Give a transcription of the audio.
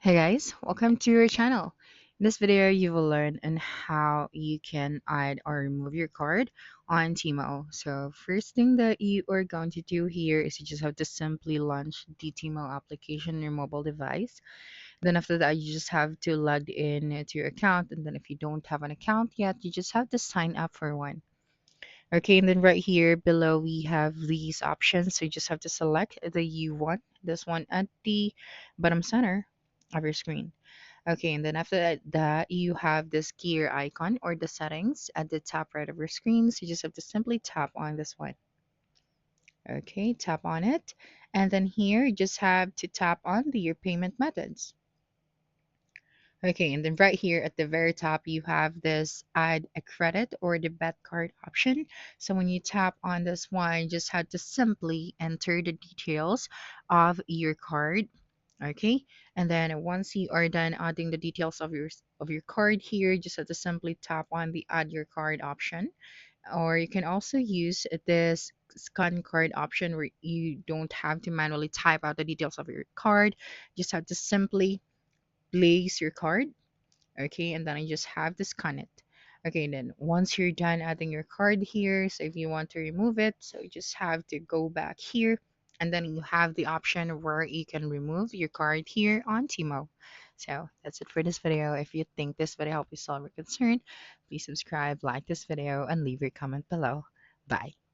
Hey guys, welcome to your channel. In this video, you will learn on how you can add or remove your card on Temu. So first thing that you are going to do here is you just have to simply launch the Temu application on your mobile device. Then after that, you just have to log in to your account. And then if you don't have an account yet, you just have to sign up for one. Okay, and then right here below we have these options. So you just have to select the U one, this one at the bottom center of your screen. Okay, and then after that, you have this gear icon or the settings at the top right of your screen. So you just have to simply tap on this one. Okay, tap on it. And then here, you just have to tap on your payment methods. Okay, and then right here at the very top, you have this add a credit or debit card option. So when you tap on this one, you just have to simply enter the details of your card. Okay, and then once you are done adding the details of your card here, you just have to simply tap on the add your card option. Or you can also use this scan card option where you don't have to manually type out the details of your card. You just have to simply place your card. Okay, and then I just have to scan it. Okay, and then once you're done adding your card here, so if you want to remove it, so you just have to go back here, and then you have the option where you can remove your card here on Timo. So that's it for this video. If you think this video helped you solve your concern, please subscribe, like this video, and leave your comment below. Bye.